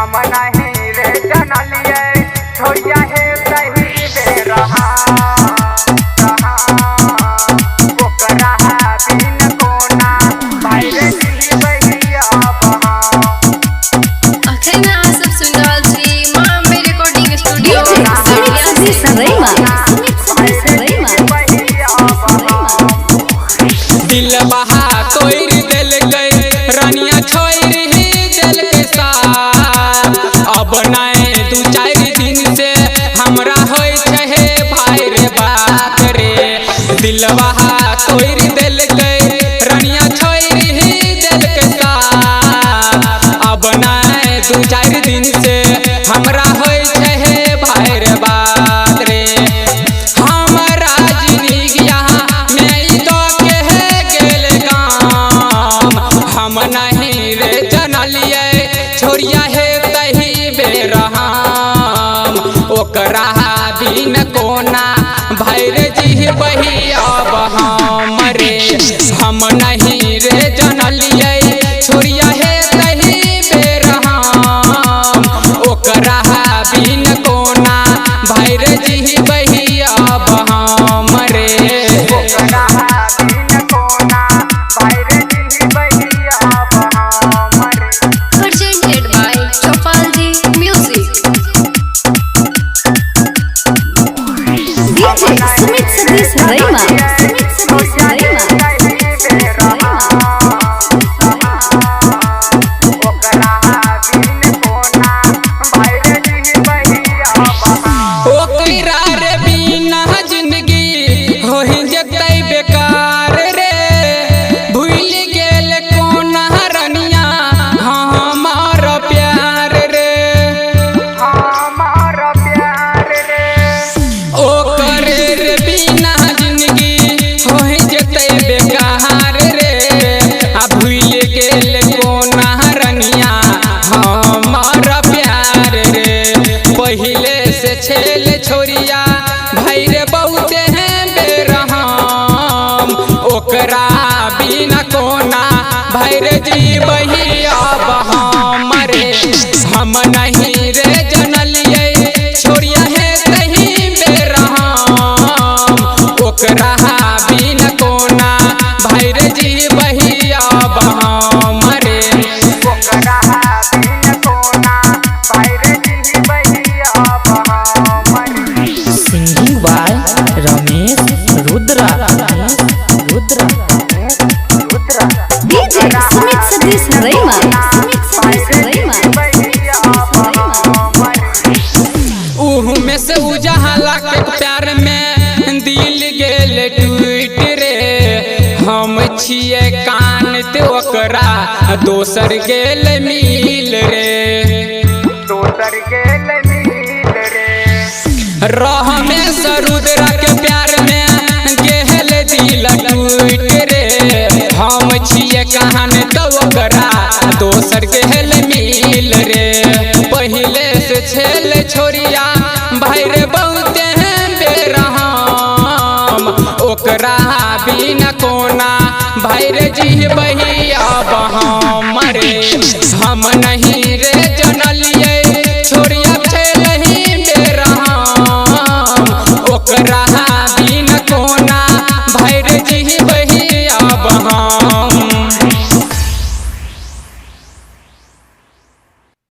हम नहीं रे जनलिए छोड़िया है सही बेरहा दिल बहा तोड़ दिल गई रानिया छोड़ ही दिल के साथ अब नए दू चार दिन से हमरा होई छहे भाई रे बात रे दिल बहा तोड़ दिल गई रानिया छोड़ ही दिल के साथ अब नए दू चार दिन से हमरा होई छहे भाई रे बात रे हमरा जिंदगी यहाँ में तो हम नहीं रे जनलिए छोड़िया है तही बेरहम ओकरा बिन कोना भैर जी बही अब हम रे हम नहीं रे जनलिए छोड़िया है तही बेरहम ओकरा बिन कोना भैर जी बही अब हम रे छेल छोरिया भाई रे बहुते हैं बेरहम ओकरा बिना कोना भाई रे जी बही अब हम रे हम नहीं रे जनलिए छोरिया है तही बेरहम ओकरा बिना कोना भाई रे जी बही अब हम रे में से उजाला के प्यार में दिल गेल टूट रे हम छिए कान ते ओकरा दोसर गेल मिल रे दोसर गेल मिल रे रह में सरुद्रा के प्यार में गेल दिल टूट रे हम छिए कान तो ओकरा दोसर गेल मिल रे पहले से छेल छोरिया भाई रे बहुते हैं बेरहम ओकरा बिना कोना भाई रे जी बही